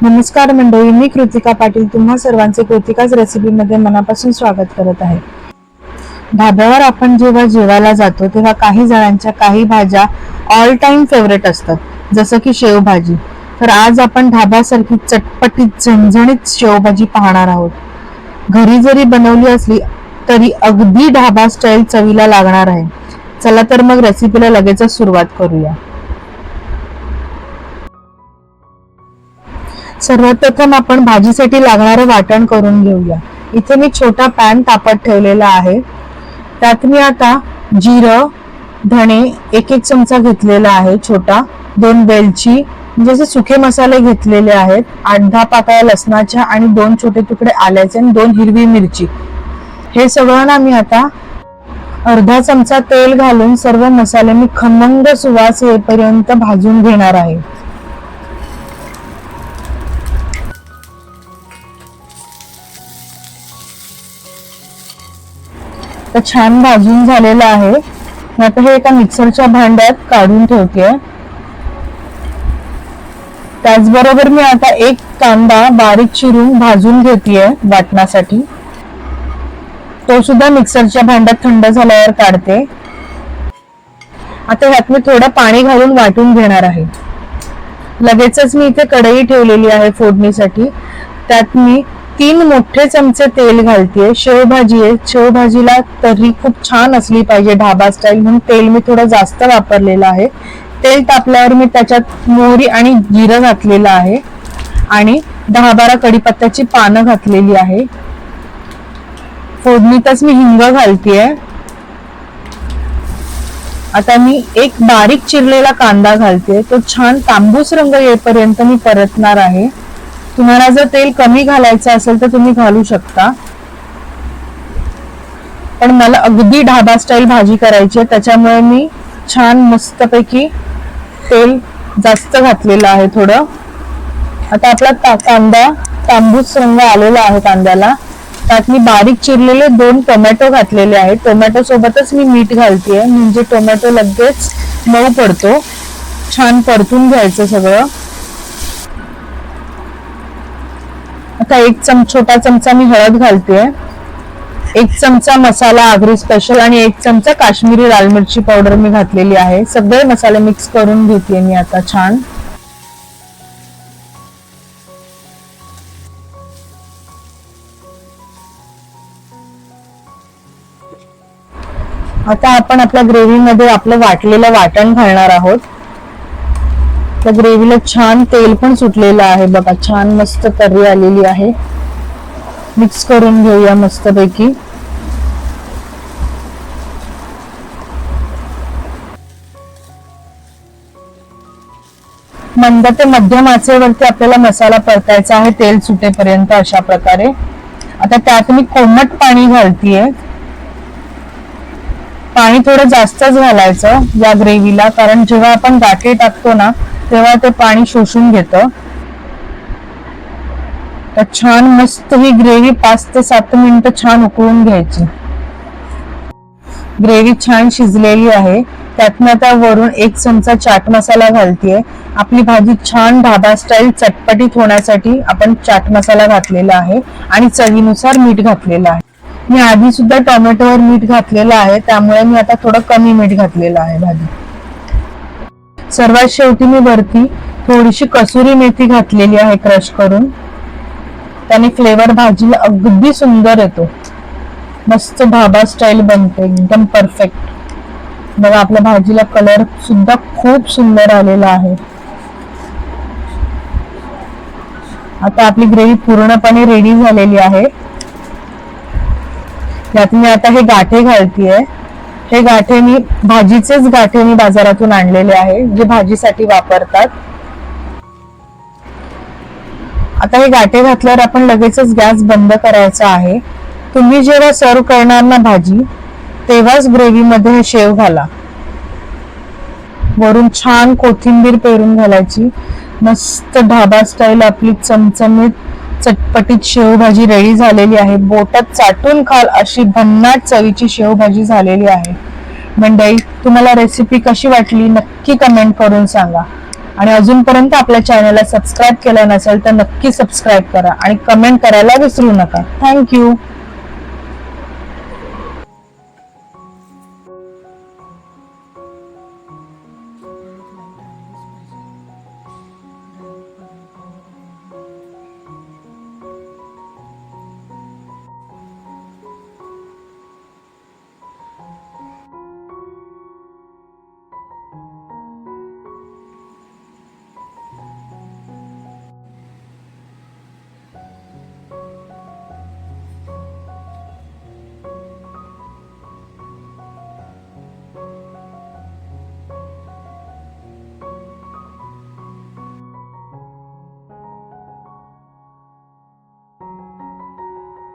नमस्कार मंडळी, मी कृतिका पाटील तुम्हा सर्वांचे कृतिकाच रेसिपीमध्ये मनापासून स्वागत करत आहे। ढाब्यावर आपण जेव्हा जेवायला जातो तेव्हा काही जणांच्या काही भाज्या ऑल टाइम फेवरेट असतात, जसं की शेवभाजी। तर आज आपण ढाब्यासारखी चटपटीत झणझणीत शेवभाजी पाहणार आहोत। घरी जरी बनवली असली तरी अगदी ढाबा स्टाईल चवीला लागणार आहे। चला तर मग रेसिपीला लगेचच सुरुवात करूया। सर्वात प्रथम आपण भाजीसाठी लागणारे वाटण करून घेऊया। इथे मी छोटा पॅन तापत ठेवलेला आहे। त्यात मी आता जिरं, धणे एक चमचा घेतलेला आहे छोटा, 2 वेलची म्हणजे असे सुके मसाले घेतलेले आहेत, 8-10 पाकळ्या लसणाच्या आणि 2 छोटे तुकडे आल्याचे आणि 2 हिरवी मिरची। हे सगळं ना मी आता अर्धा चमचा तेल घालून सर्व मसाले मी खमंग सुवास येईपर्यंत भाजून घेणार आहे। तर छान भाजून झालेला आहे। आता हे एका मिक्सरच्या भांड्यात काढून ठेवते। त्याचबरोबर मी आता एक कांदा बारीक चिरून भाजून घेतेय वाटण्यासाठी। तो सुद्धा मिक्सरच्या भांड्यात थंड झाल्यावर काढते। आता ह्यात मी थोडं पाणी घालून वाटून घेणार आहे। लगेचच मी इथे कढई ठेवलेली आहे फोडणीसाठी। त्यात मी 3 मोठे चमचे तेल घालतेय। शेवभाजी आहे, शेवभाजीला तर्री खूप छान असली पाहिजे ढाबा स्टाईल, म्हणून तेल मी थोडं जास्त वापरलेलं आहे। तेल तापल्यावर मी त्याच्यात मोहरी आणि जिरं घातलेलं आहे आणि 10-12 कढीपत्त्याची पानं घातलेली आहे। फोडणीतच मी हिंग घालतेय। आता मी एक बारीक चिरलेला कांदा घालते, तो छान तांबूस रंग येईपर्यंत मी परतणार आहे। तुम्हाला जर तेल कमी घालायचं असेल तर तुम्ही घालू शकता, पण मला अगदी ढाबा स्टाईल भाजी करायची आहे, त्याच्यामुळे मी छान मस्तपैकी तेल जास्त घातलेलं आहे थोडं। आता आपला कांदा तांबूस रंग आलेला आहे कांद्याला। त्यात मी बारीक चिरलेले 2 टोमॅटो घातलेले आहेत। टोमॅटो सोबतच मी मीठ घालतेय, म्हणजे टोमॅटो लगेच मऊ पडतो। छान परतून घ्यायचं सगळं। आता छोटा चमचा मी हळद घालतेय, 1 चमचा मसाला आगरी स्पेशल आणि 1 चमचा काश्मीरी लाल मिरची पावडर मी घातलेली आहे। सगळे मसाले मिक्स करून घेते मी आता छान। आता आपण आपल्या ग्रेव्ही मध्ये आपलं वाटलेलं वाटण घालणार आहोत। त्या ग्रेव्हीला छान तेल पण सुटलेलं आहे बघा, छान मस्त तर्री आलेली आहे। मिक्स करून घेऊया मस्तपैकी। मंद ते मध्यम आचेवरती आपल्याला मसाला परतायचा आहे तेल सुटेपर्यंत, अशा प्रकारे। आता त्यात मी कोमट पाणी घालतेय। पाणी थोडं जास्तच घालायचं या ग्रेव्हीला, कारण जेव्हा आपण गाठी टाकतो ना तेव्हा ते पाणी शोषून घेतं। तर छान मस्त ही ग्रेव्ही 5 ते 7 मिनिटं छान उकळून घ्यायची। ग्रेव्ही छान शिजलेली आहे। त्यात मी आता वरून 1 चमचा चाट मसाला घालतेय। आपली भाजी छान ढाबा स्टाईल चटपटीत होण्यासाठी आपण चाट मसाला घातलेला आहे आणि चवीनुसार मीठ घातलेलं आहे। मी आधी सुद्धा टोमॅटोवर मीठ घातलेलं आहे, त्यामुळे मी आता थोडं कमी मीठ घातलेलं आहे भाजी। सर्वात शेवटी मी वरती थोडीशी कसुरी मेथी घातलेली आहे क्रश करून, त्याने फ्लेवर भाजीला अगदी सुंदर येतो। मस्त ढाबा स्टाईल बनते, एकदम परफेक्ट। बघा आपल्या भाजीला कलर सुद्धा खूप सुंदर आलेला आहे। आता आपली ग्रेव्ही पूर्णपणे रेडी झालेली आहे। यात मी आता हे गाठे घालतेय। हे गाठे मी भाजीचेच गाठे मी बाजारातून आणलेले आहे, जे भाजीसाठी वापरतात। आता हे गाठे घातल्यावर आपण लगेचच गॅस बंद करायचा आहे। तुम्ही जेव्हा सर्व करणार ना भाजी, तेव्हाच ग्रेव्ही मध्ये हे शेव घाला। वरून छान कोथिंबीर पेरून घालायची। मस्त ढाबा स्टाईल आपली चमचमीत चटपटीत शेवभाजी रेडी झालेली आहे। बोटात चाटून खाल अशी भन्नाट चवीची शेवभाजी झालेली आहे। मंडळी, तुम्हाला रेसिपी कशी वाटली नक्की कमेंट करून सांगा। आणि अजूनपर्यंत आपल्या चॅनलला सबस्क्राईब केलं नसेल तर नक्की सबस्क्राईब करा आणि कमेंट करायला विसरू नका. थँक्यू.